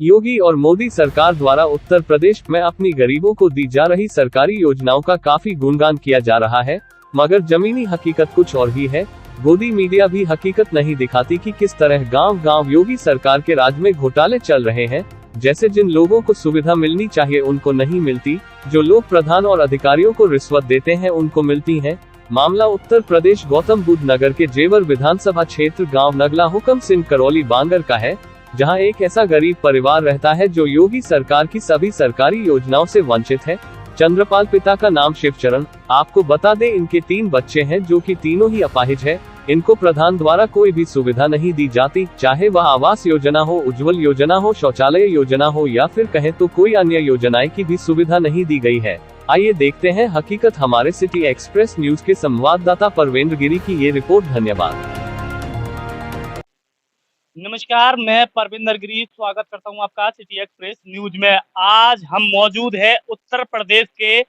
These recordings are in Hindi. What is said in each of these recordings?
योगी और मोदी सरकार द्वारा उत्तर प्रदेश में अपनी गरीबों को दी जा रही सरकारी योजनाओं का काफी गुणगान किया जा रहा है, मगर जमीनी हकीकत कुछ और ही है। गोदी मीडिया भी हकीकत नहीं दिखाती कि किस तरह गांव-गांव योगी सरकार के राज में घोटाले चल रहे हैं। जैसे जिन लोगों को सुविधा मिलनी चाहिए उनको नहीं मिलती, जो लोग प्रधान और अधिकारियों को रिश्वत देते हैं उनको मिलती है। मामला उत्तर प्रदेश गौतम बुद्ध नगर के जेवर विधानसभा क्षेत्र गांव नगला हुकम सिंह करौली बांगर का है, जहां एक ऐसा गरीब परिवार रहता है जो योगी सरकार की सभी सरकारी योजनाओं से वंचित है। चंद्रपाल पिता का नाम शिवचरण। आपको बता दें इनके 3 बच्चे हैं जो कि तीनों ही अपाहिज है। इनको प्रधान द्वारा कोई भी सुविधा नहीं दी जाती, चाहे वह आवास योजना हो, उज्जवल योजना हो, शौचालय योजना हो या फिर कहें तो कोई अन्य योजनाएं की भी सुविधा नहीं दी गई है। आइए देखते हैं हकीकत। हमारे सिटी एक्सप्रेस न्यूज के संवाददाता परवेंद्र गिरी की ये रिपोर्ट। धन्यवाद। नमस्कार, मैं परविंदर गिरी स्वागत करता हूं आपका सिटी एक्सप्रेस न्यूज में। आज हम मौजूद है उत्तर प्रदेश के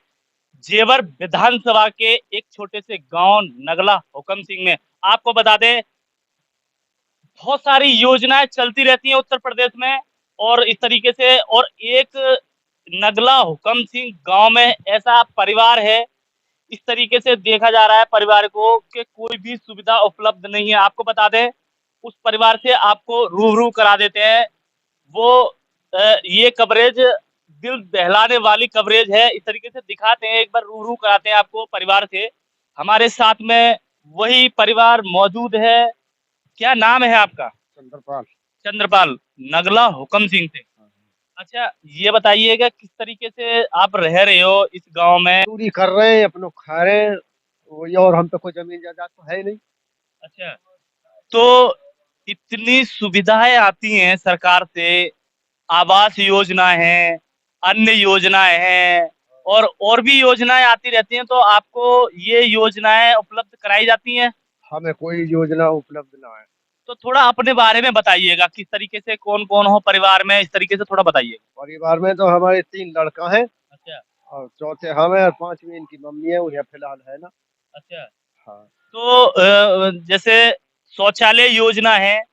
जेवर विधानसभा के एक छोटे से गांव नगला हुकम सिंह में। आपको बता दें, बहुत सारी योजनाएं चलती रहती हैं उत्तर प्रदेश में और इस तरीके से, और एक नगला हुकम सिंह गांव में ऐसा परिवार है, इस तरीके से देखा जा रहा है परिवार को कि कोई भी सुविधा उपलब्ध नहीं है। आपको बता दें, उस परिवार से आपको रूबरू करा देते हैं। वो ये कवरेज दिल दहलाने वाली कवरेज है, इस तरीके से दिखाते हैं, एक बार रूबरू कराते हैं आपको परिवार से। हमारे साथ में वही परिवार मौजूद है। क्या नाम है आपका? चंद्रपाल। चंद्रपाल, नगला हुकम सिंह से। अच्छा, ये बताइएगा किस तरीके से आप रह रहे हो इस गांव में? पूरी कर रहे हैं, अपनों खा रहे हैं वही, और हम पे कोई जमीन जायदाद तो है ही नहीं। अच्छा, तो इतनी सुविधाएं आती हैं सरकार से, आवास योजना है, अन्य योजनाएं हैं और भी योजनाएं आती रहती हैं, तो आपको ये योजनाएं उपलब्ध कराई जाती हैं? हमें कोई योजना उपलब्ध ना है। तो थोड़ा अपने बारे में बताइएगा, किस तरीके से, कौन कौन हो परिवार में, इस तरीके से थोड़ा बताइए। परिवार में तो हमारे 3 लड़का हैं। अच्छा। और चौथे हम हैं और 5वीं इनकी मम्मी है, वो यहाँ फिलहाल है ना। अच्छा, हाँ। तो जैसे शौचालय योजना है,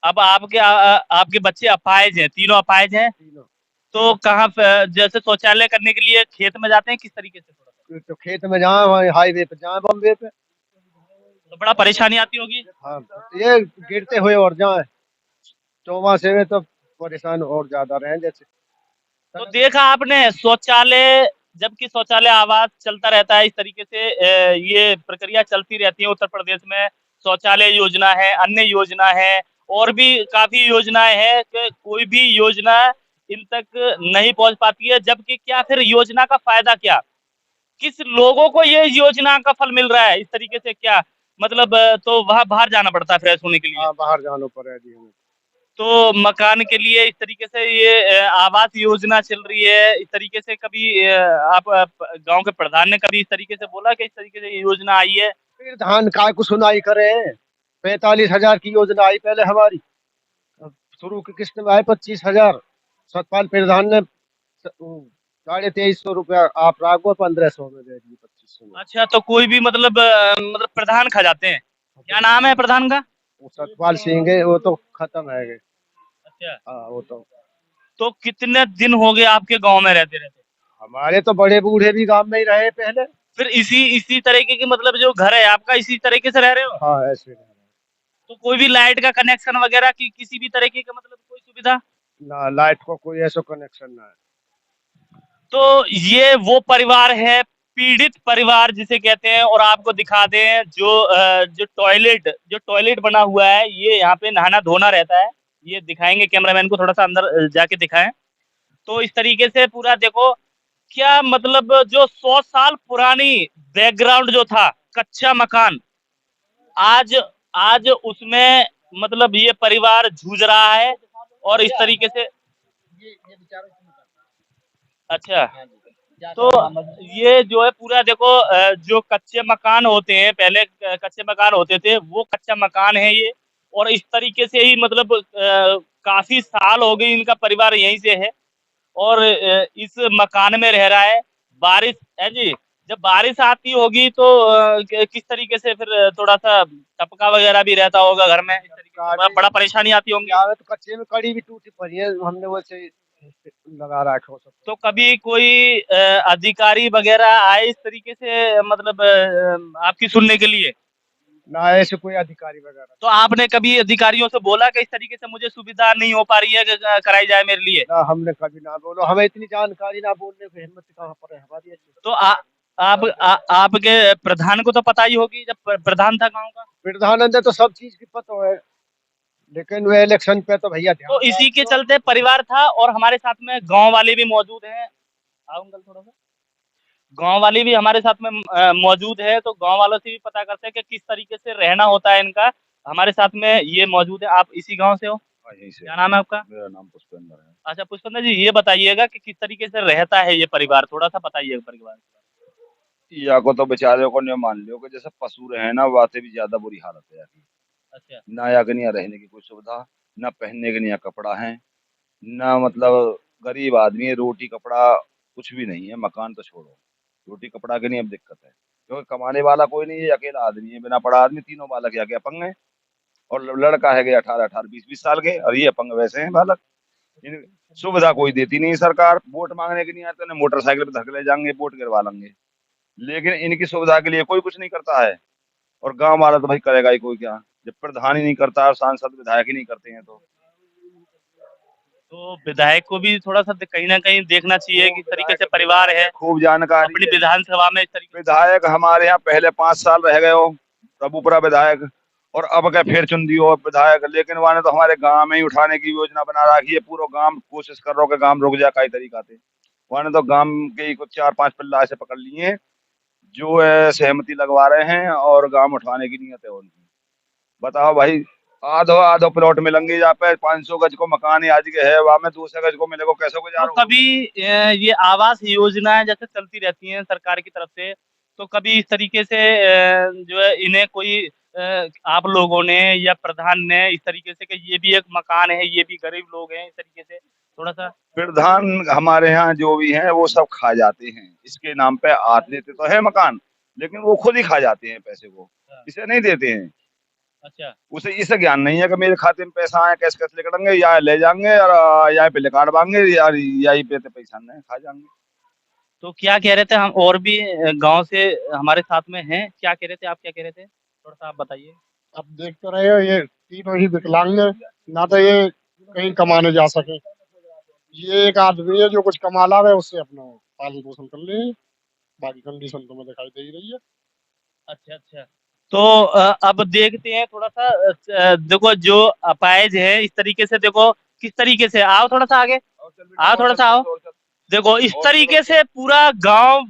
अब आपके बच्चे अपाहिज हैं, तीनों अपाहिज हैं, तीनों। तो कहाँ जैसे शौचालय करने के लिए खेत में जाते हैं, किस तरीके से? थोड़ा तो खेत में जाए, वहाँ हाईवे पे जाए, बम्बे पे। तो बड़ा परेशानी आती होगी। हाँ, ये गिरते हुए और जाए चौमासे में तो परेशान और ज्यादा रहे। जैसे तो देखा आपने शौचालय, जबकि शौचालय आवास चलता रहता है, इस तरीके से ये प्रक्रिया चलती रहती है उत्तर प्रदेश में। शौचालय योजना है, अन्य योजना है, और भी काफी योजनाएं हैं कि कोई भी योजना इन तक नहीं पहुंच पाती है। जबकि क्या फिर योजना का फायदा क्या, किस लोगों को ये योजना का फल मिल रहा है, इस तरीके से क्या मतलब? तो वहां बाहर जाना पड़ता है फ्रेश होने के लिए। हाँ, बाहर जाना पड़े जी हमें। तो मकान के लिए इस तरीके से ये आवास योजना चल रही है, इस तरीके से कभी आप गांव के प्रधान ने कभी इस तरीके से बोला कि इस तरीके से ये योजना आई है? फिर धान काय को सुनाई करे। 45,000 की योजना आई पहले हमारी, अब शुरू की किस्त में आए 25,000। सतपाल प्रधान ने 2350 रुपया आप राखो, 1500 में दे दिए, 2500 में। अच्छा, तो कोई भी मतलब प्रधान खा जाते हैं? क्या नाम है प्रधान का? वो सतपाल सिंह है, वो तो खत्म है गए। अच्छा, हाँ, वो तो कितने दिन हो गए आपके गांव में रहते रहते? हमारे तो बड़े बूढ़े भी गांव में ही रहे पहले। फिर इसी तरीके की, मतलब जो घर है आपका, इसी तरीके से रह रहे हो? हाँ, ऐसे रहे। तो कोई भी लाइट का कनेक्शन वगैरह की किसी भी तरीके का, मतलब कोई सुविधा? ना, लाइट को कोई ऐसा कनेक्शन ना है। तो ये वो परिवार है, पीड़ित परिवार जिसे कहते हैं। और आपको दिखा दें, जो टॉयलेट बना हुआ है, ये यहाँ पे नहाना धोना रहता है। ये दिखाएंगे, कैमरामैन को थोड़ा सा अंदर जाके दिखाएं। तो इस तरीके से पूरा देखो, क्या मतलब जो 100 साल पुरानी बैकग्राउंड जो था, कच्चा मकान, आज आज उसमें मतलब ये परिवार जूझ रहा है। और इस तरीके से, अच्छा, तो ये जो है पूरा देखो, जो कच्चे मकान होते हैं, पहले कच्चे मकान होते थे, वो कच्चा मकान है ये। और इस तरीके से ही मतलब काफी साल हो गई, इनका परिवार यहीं से है और इस मकान में रह रहा है। बारिश है जी, जब बारिश आती होगी तो किस तरीके से फिर थोड़ा सा टपका वगैरह भी रहता होगा घर में, इस तरीके से बड़ा परेशानी आती होंगी। यहाँ तो कच्चे में कड़ी भी टूटी पड़ी है, हमने वैसे लगा रखा हो सब। तो कभी कोई अधिकारी वगैरह आए इस तरीके से, मतलब आपकी सुनने के लिए? ना ऐसे कोई अधिकारी वगैरह। तो आपने कभी अधिकारियों से बोला कि इस तरीके से मुझे सुविधा नहीं हो पा रही है, कराई जाए मेरे लिए? ना हमने कभी ना बोलो, हमें इतनी जानकारी ना बोलने की हिम्मत कहाँ पर है हमारी ऐसी। तो आपके प्रधान को तो पता ही होगी, जब प्रधान था गांव का। प्रधानमंत्री तो सब चीज की पता है, लेकिन वो इलेक्शन पे तो भैया ध्यान तो इसी के चलते परिवार था, और हमारे साथ में गांव वाले भी मौजूद हैं। आओ अंकल थोड़ा सा। गांव वाले भी हमारे साथ में मौजूद है, तो गांव वालों से भी पता करते हैं कि किस तरीके से रहना होता है इनका। हमारे साथ में ये मौजूद है। आप इसी गांव से हो? यहीं से। क्या नाम है आपका? मेरा नाम पुष्पेंद्र है। अच्छा पुष्पेंद्र जी, ये बताइएगा कि किस तरीके से रहता है ये परिवार, थोड़ा सा बताइएगा परिवार। या को तो बेचारे को नहीं मान लियो कि जैसे पशु रहे ना, वाते भी ज्यादा बुरी हालत है यहाँ की। अच्छा ना या के नहीं रहने की कोई सुविधा, ना पहनने के नहीं कपड़ा है, ना मतलब गरीब आदमी है, रोटी कपड़ा कुछ भी नहीं है, मकान तो छोड़ो, रोटी कपड़ा के नहीं अब दिक्कत है, क्योंकि कमाने वाला कोई नहीं है, अकेला आदमी है, बिना पढ़ा आदमी, तीनों बालक यहाँ के अपंग है, और लड़का है 18-18, 20-20 साल के, और ये अपंग वैसे हैं बालक। इन सुविधा कोई देती नहीं सरकार, वोट मांगने के नहीं आते, उन्हें मोटरसाइकिल पे धक ले जाएंगे, वोट गिरवा लेंगे, लेकिन इनकी सुविधा के लिए कोई कुछ नहीं करता है। और गांव वाला तो भाई करेगा ही कोई क्या, जब प्रधान ही नहीं करता और सांसद विधायक ही नहीं करते हैं तो विधायक को भी थोड़ा सा कहीं ना कहीं देखना चाहिए कि इस तरीके से परिवार है खूब जानकारी अपनी है। विधानसभा में इस तरीके विधायक हमारे यहाँ पहले 5 साल रह गए हो प्रभुपुरा विधायक, और अब क्या फिर चुन दियो विधायक, लेकिन वहां तो हमारे गांव में ही उठाने की योजना बना रखी है, पूरा गांव कोशिश कर रहा हो कि गांव रुक जाए कई तरीका से। वहां तो गांव के ही कुछ 4-5 पिल्ला ऐसे पकड़ लिए जो है सहमति लगवा रहे हैं और गांव उठाने की नीयत है उनकी। बताओ भाई, आधो आधो प्लॉट मिलेंगे यहाँ पे, 500 गज को मकान ही आज के है, वहां में 200 गज को मिलेगा, कैसे तो गुजारो? कभी ये आवास योजनाएं जैसे चलती रहती हैं सरकार की तरफ से, तो कभी इस तरीके से जो है इन्हें कोई आप लोगों ने या प्रधान ने इस तरीके से कि ये भी एक मकान है, ये भी गरीब लोग हैं, इस तरीके से थोड़ा सा? प्रधान हमारे यहाँ जो भी हैं वो सब खा जाते हैं, इसके नाम पे आते देते तो है मकान, लेकिन वो खुद ही खा जाते हैं पैसे को, इसे नहीं देते हैं। अच्छा उसे इसे ज्ञान नहीं है कि मेरे खाते में पैसा आए कैसे कैसे निकलेंगे, या ले जाएंगे और या पे कार्ड मांगे, या ही पे पैसा नहीं खा जाएंगे। तो क्या कह रहे थे हम, और भी गांव से हमारे साथ में हैं, क्या कह रहे थे, आप क्या कह रहे थे, थोड़ा सा आप बताइए। अब देख तो रहे हो, ये तीनों ही विकलांग है, ना तो ये कहीं कमाने जा सके। ये एक आदमी है जो कुछ कमा ला रहा है, उससे अपना पालन पोषण कर ले, बाकी कंडीशन तो मैं दिखाई दे ही रही है। अच्छा अच्छा। तो अब देखते हैं थोड़ा सा देखो जो अपाइज है इस तरीके से, देखो किस तरीके से, आओ थोड़ा सा आगे, आओ थोड़ा सा आओ। देखो इस तरीके से पूरा गांव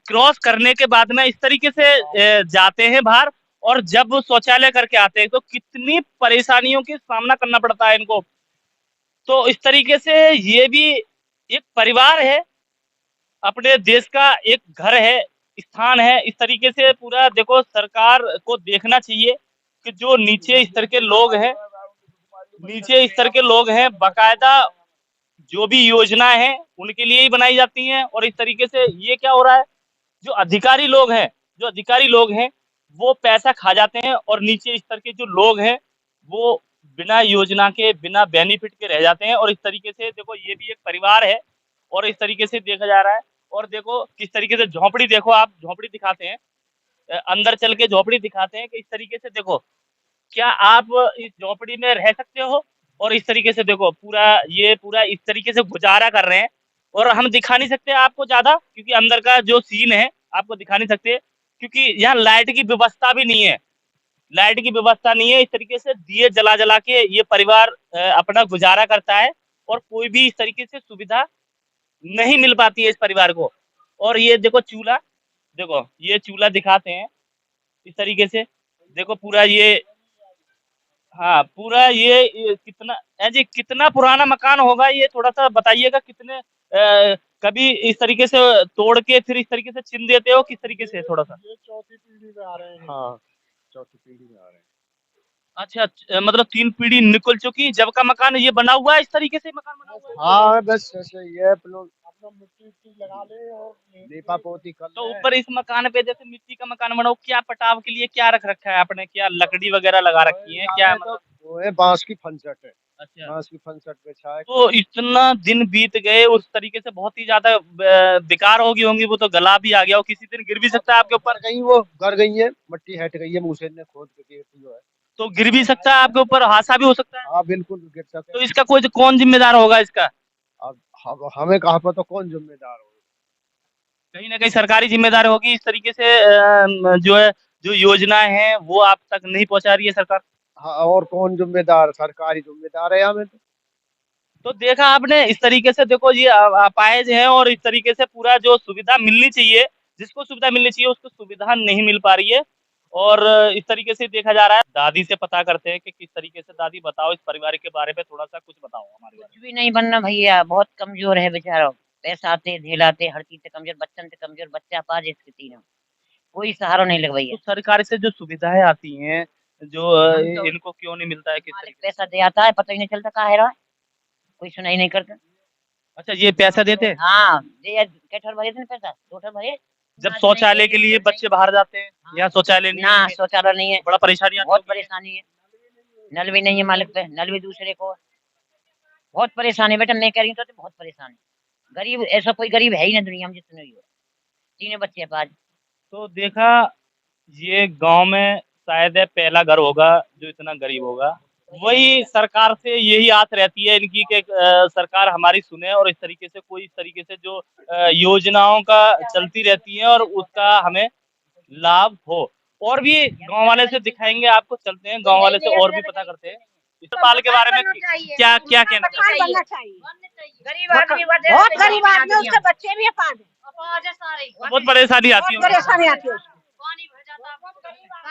क्रॉस करने के बाद में इस तरीके से जाते हैं बाहर, और जब वो शौचालय करके आते हैं तो कितनी परेशानियों की सामना करना पड़ता है इनको। तो इस तरीके से ये भी एक परिवार है, अपने देश का एक घर है, स्थान है। इस तरीके से पूरा देखो सरकार को देखना चाहिए कि जो नीचे स्तर के लोग हैं, नीचे स्तर के लोग हैं, बाकायदा जो भी योजना है उनके लिए ही बनाई जाती हैं, और इस तरीके से ये क्या हो रहा है, जो अधिकारी लोग हैं, जो अधिकारी लोग हैं वो पैसा खा जाते हैं, और नीचे स्तर के जो लोग हैं वो बिना योजना के, बिना बेनिफिट के रह जाते हैं। और इस तरीके से देखो ये भी एक परिवार है, और इस तरीके से देखा जा रहा है। और देखो किस तरीके से झोपड़ी, देखो आप झोपड़ी दिखाते हैं, अंदर चल के झोपड़ी दिखाते हैं कि इस तरीके से देखो क्या आप इस झोपड़ी में रह सकते हो। और इस तरीके से देखो पूरा ये पूरा इस तरीके से गुजारा कर रहे हैं, और हम दिखा नहीं सकते आपको ज्यादा, क्योंकि अंदर का जो सीन है आपको दिखा नहीं सकते, क्योंकि यहाँ लाइट की व्यवस्था भी नहीं है, लाइट की व्यवस्था नहीं है। इस तरीके से दिए जला जला के ये परिवार अपना गुजारा करता है, और कोई भी इस तरीके से सुविधा नहीं मिल पाती है इस परिवार को। और ये देखो चूल्हा, देखो ये चूल्हा दिखाते हैं इस तरीके से, देखो पूरा ये, हाँ पूरा ये कितना जी, कितना पुराना मकान होगा ये, थोड़ा सा बताइएगा कितने कभी इस तरीके से तोड़ के फिर इस तरीके से छिन देते हो, किस तरीके से, थोड़ा सा? ये चौथी पीढ़ी में आ रहे हैं। हाँ, चौथी पीढ़ी में आ रहे हैं। अच्छा मतलब 3 पीढ़ी निकल चुकी, जब का मकान ये बना हुआ है, इस तरीके से मकान बना हुआ है? हाँ बस ऐसे ही है, अपना मिट्टी विट्टी लगा ले और लीपा पोती कर तो ले। ऊपर इस मकान पे जैसे मिट्टी का मकान बनाओ, क्या पटाव के लिए क्या रख रखा है आपने? क्या लकड़ी वगैरह लगा रखी है? क्या है तो मतलब? वो है बांस की फनसट है, अच्छा, बांस की फनसट बिछा है। तो इतना दिन बीत गए उस तरीके से, बहुत ही ज्यादा बेकार होगी होंगी वो, तो गला भी आ गया हो, किसी दिन गिर भी सकता है आपके ऊपर। गड़ गई, वो गड़ गई है, मट्टी हट गई है, मूसे ने खोद के जो है। तो गिर भी सकता है आपके ऊपर, हादसा भी हो सकता है। हाँ बिल्कुल गिर सकते तो हैं। इसका कोई कौन जिम्मेदार होगा इसका? अब हमें कहाँ पर तो कौन जिम्मेदार हो। कहीं ना कहीं सरकारी जिम्मेदार होगी इस तरीके से, जो है, जो योजना है वो आप तक नहीं पहुंचा रही है सरकार। हाँ, और कौन जिम्मेदार, सरकारी जिम्मेदार है हमें तो देखा आपने, इस तरीके से देखो ये अपाहिज है, और इस तरीके से पूरा जो सुविधा मिलनी चाहिए, जिसको सुविधा मिलनी चाहिए उसको सुविधा नहीं मिल पा रही है। और इस तरीके से देखा जा रहा है। दादी से पता करते हैं कि किस तरीके से। दादी बताओ इस परिवार के बारे में, थोड़ा सा कुछ बताओ हमारे बारे कुछ भी नहीं बनना भैया, बहुत कमजोर है बेचारा। पैसा आते झेलाते, हर चीज से कमजोर, बच्चन से कमजोर, बच्चा पाज स्थिति में कोई सहारा नहीं लग में। भैया। तो सरकार से जो सुविधाएं आती हैं, जो हम तो इनको क्यों नहीं मिलता है, किस मालिक तरीके से? पैसा दे आता है, पता ही नहीं चलता कहाँ है रहा है। कोई सुनाई नहीं करता। अच्छा, ये पैसा देते हैं? हाँ दे, कैठर भरे थे ना पैसा, टोटल भरे। जब शौचालय के लिए बच्चे बाहर जाते हैं, यहाँ शौचालय नहीं ना है, शौचालय नहीं है, बड़ा परेशानी आती बहुत होगी। परेशानी है। नल भी नहीं है मालिक पे, नल भी दूसरे को। बहुत परेशानी है बेटा, मैं कह रही हूँ तो बहुत परेशानी। गरीब ऐसा कोई गरीब है ही ना दुनिया में जितने भी हो। तीनों बच्चे हैं पाँच। तो देखा, ये गांव में शायद है पहला घर होगा जो इतना गरीब होगा। वही सरकार से यही आस रहती है इनकी कि सरकार हमारी सुने, और इस तरीके से कोई इस तरीके से जो योजनाओं का चलती रहती है और उसका हमें लाभ हो। और भी गांव वाले से दिखाएंगे आपको, चलते हैं गांव वाले से और भी पता करते हैं इस पाल के बारे में क्या क्या कहना चाहते हैं। बनना चाहिए। गरीब आदमी बहुत गरीब आदमी है, उसके बच्चे भी अपाज हैं। बहुत परेशानी आती बहुत है, परेशानी आती है उसको।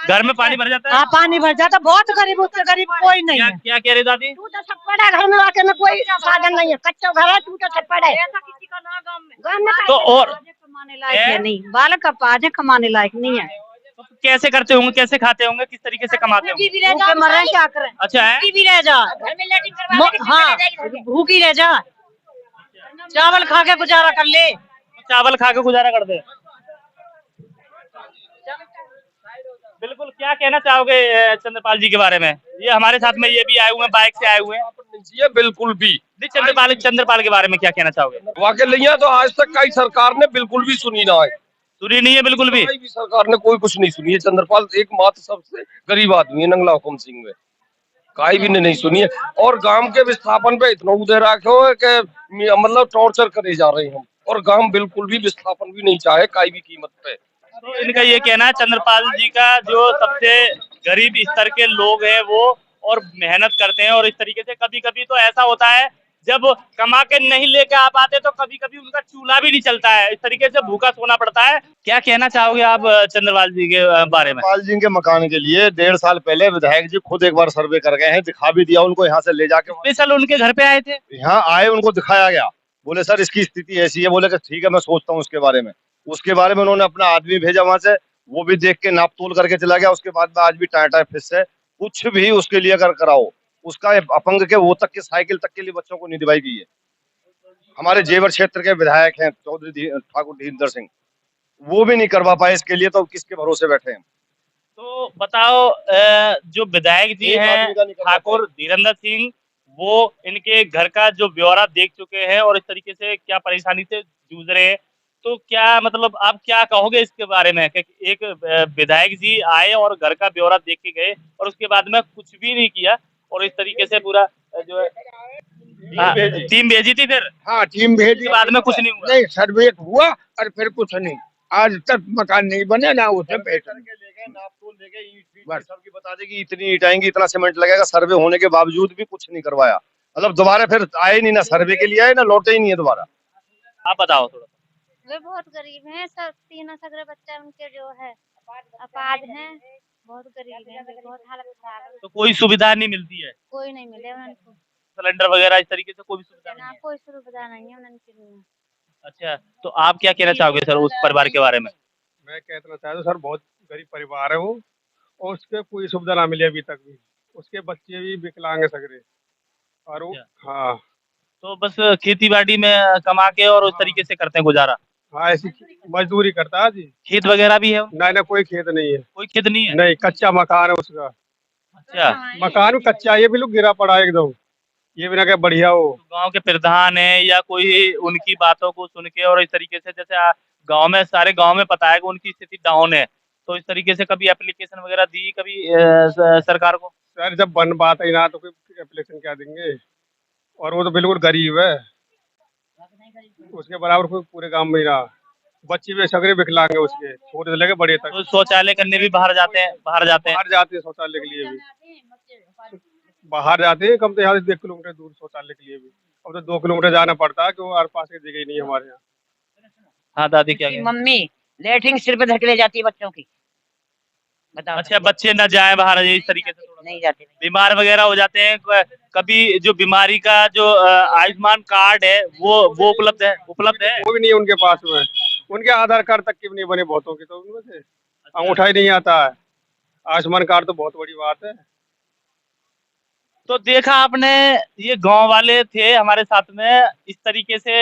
घर में पानी भर जाता है। हाँ पानी भर जाता, बहुत गरीब, उससे गरीब कोई नहीं क्या है। क्या कह रहे दादी? टूटा छप्पड़ है, घर में आके में कोई साधन नहीं है, कच्चा घर है, टूटा छप्पड़ है। गाँव में तो और कमाने लायक है नहीं, बालक अपाज है, कमाने लायक नहीं है। तो कैसे करते होंगे, कैसे खाते होंगे, किस तरीके से कमाते होंगे? भूखे मर रहे हैं, क्या करें। अच्छा है। भूखी भी रह जा, हाँ भूखी रह जा, चावल खा के गुजारा कर ले। चावल खा के गुजारा कर दे। बिल्कुल, क्या कहना चाहोगे चंद्रपाल जी के बारे में? ये हमारे साथ में ये भी आए हुए हैं, बाइक से आए हुए हैं। ये बिल्कुल भी जी, चंद्रपाल के बारे में क्या कहना चाहोगे? वाकई लिया तो आज तक कई सरकार ने बिल्कुल भी सुनी ना है। सुनी नहीं है बिल्कुल भी। कोई भी सरकार ने कोई कुछ नहीं सुनी है। चंद्रपाल एकमात्र सबसे गरीब आदमी है नंगला हुकुम सिंह में, काई भी ने नहीं सुनी है। और गांव के विस्थापन पे इतना उदय रखे हो कि मतलब टॉर्चर करे जा रहे हैं हम, और गांव बिल्कुल भी विस्थापन भी नहीं चाहे काई भी कीमत पे। तो इनका ये कहना है, चंद्रपाल जी का, जो सबसे गरीब स्तर के लोग हैं वो और मेहनत करते हैं, और इस तरीके से कभी कभी तो ऐसा होता है जब कमा के नहीं लेके आ पाते तो कभी कभी उनका चूल्हा भी नहीं चलता है, इस तरीके से भूखा सोना पड़ता है। क्या कहना चाहोगे आप चंद्रपाल जी के बारे में? पाल जी के मकान के लिए 1.5 साल पहले विधायक जी खुद एक बार सर्वे कर गए हैं, दिखा भी दिया उनको, यहाँ से ले जाके स्पेशल उनके घर पे आए थे। यहाँ आए, उनको दिखाया गया, बोले सर इसकी स्थिति ऐसी है, बोले कि ठीक है मैं सोचता हूँ उसके बारे में। उसके बारे में उन्होंने अपना आदमी भेजा वहां से, वो भी देख के नाप तोल करके चला गया। उसके बाद में आज भी टाटा फिस है, कुछ भी उसके लिए अगर कराओ, उसका अपंग के वो तक के साइकिल तक के लिए बच्चों को नहीं दिवाई गई है। हमारे जेवर क्षेत्र के विधायक हैं चौधरी ठाकुर धीरेन्द्र सिंह, वो भी नहीं करवा पाए इसके लिए, तो किसके भरोसे बैठे हैं। तो बताओ, जो विधायक जी हैं ठाकुर धीरेन्द्र सिंह, वो इनके घर का जो ब्यौरा देख चुके हैं और इस तरीके से क्या परेशानी से जूझ रहे हैं, तो क्या मतलब आप क्या कहोगे इसके बारे में कि एक विधायक जी आए और घर का ब्यौरा देख के गए और उसके बाद में कुछ भी नहीं किया, और इस तरीके से पूरा जो है टीम भेजी थी, फिर हाँ टीम भेज उसके बाद में कुछ नहीं हुआ। नहीं, सर्वे हुआ और फिर कुछ नहीं, आज तक मकान नहीं बने ना उसे पैसा। बस सबकी बता दें कि इतनी ईंट आएंगी, इतना सीमेंट लगेगा, सर्वे होने के बावजूद भी कुछ नहीं करवाया। मतलब दोबारा फिर आए नहीं, ना सर्वे के लिए आए, ना लौटे ही नहीं है दोबारा। आप बताओ थोड़ा। वे बहुत गरीब हैं, सब तीनों सगरे बच्चे उनके जो है अपाज हैं, बहुत गरीब हैं, बहुत हालत खराब है। तो कोई सुविधा नहीं मिलती है, कोई नहीं मिले उनको, सिलेंडर वगैरह इस तरीके से कोई भी सुविधा नहीं ना है? कोई सुविधा नहीं है उनके लिए। अच्छा, तो आप क्या कहना चाहोगे सर उस परिवार के बारे में? मैं कहना चाहता हूँ सर, बहुत गरीब परिवार है वो, और उसके कोई सुविधा ना मिली अभी तक भी। उसके बच्चे भी विकलांग है सगरे, और वो हाँ तो बस खेती बाड़ी में कमा के और उस तरीके से करते हैं गुजारा। हाँ ऐसी मजदूरी करता है जी। खेत वगैरह भी है? नहीं ना, कोई खेत नहीं है। कोई खेत नहीं है? नहीं, कच्चा मकान है उसका। अच्छा। मकान कच्चा, ये भी लोग गिरा पड़ा है एकदम, ये भी ना क्या बढ़िया हो। गांव के प्रधान है या कोई उनकी बातों को सुन के और इस तरीके से, जैसे गांव में सारे गांव में पता है कि उनकी स्थिति डाउन है, तो इस तरीके से कभी एप्लीकेशन वगैरह दी कभी सरकार को? सर जब बन बात है ना तो कोई एप्लीकेशन क्या देंगे, और वो तो बिल्कुल गरीब है, उसके बराबर कोई पूरे गांव में ही रहा। बच्चे भी सगरे विकलांग है उसके, छोटे से लेके बड़े तक। तो शौचालय करने भी बाहर जाते हैं? बाहर जाते हैं शौचालय के लिए भी बाहर जाते हैं, कम से यहाँ से 1 किलोमीटर दूर शौचालय के लिए भी। अब तो 2 किलोमीटर जाना पड़ता है, क्यों आस पास की जगह ही नहीं है हमारे यहाँ। हाँ दादी क्या उसकी मम्मी लेटरिन सिर पे धकेले जाती है बच्चों की, बताओ। अच्छा, बच्चे न जाए बाहर इस तरीके से? नहीं जाते। बीमार वगैरह हो जाते हैं कभी? जो बीमारी का जो आयुष्मान कार्ड है वो उपलब्ध है? वो भी नहीं है उनके पास में, उनके आधार कार्ड तक के भी नहीं बने बहुतों के, तो उनमें से अंगूठा ही नहीं आता है। आयुष्मान कार्ड तो बहुत बड़ी बात है। तो देखा आपने, ये गांव वाले थे हमारे साथ में। इस तरीके से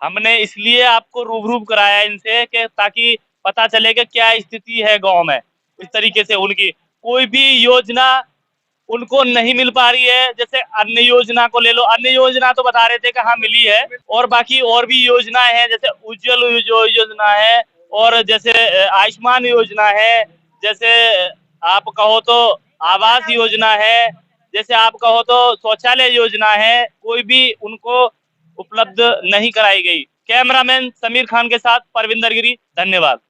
हमने इसलिए आपको रूबरू कराया इनसे कि ताकि पता चले कि क्या स्थिति है गांव में। इस तरीके से उनकी कोई भी योजना उनको नहीं मिल पा रही है। जैसे अन्य योजना को ले लो, अन्य योजना तो बता रहे थे कि हाँ मिली है, और बाकी और भी योजनाएं हैं, जैसे उज्जवल योजना है, और जैसे आयुष्मान योजना है, जैसे आप कहो तो आवास योजना है, जैसे आप कहो तो शौचालय योजना है, कोई भी उनको उपलब्ध नहीं कराई गई। कैमरामैन समीर खान के साथ परविंदर गिरी, धन्यवाद।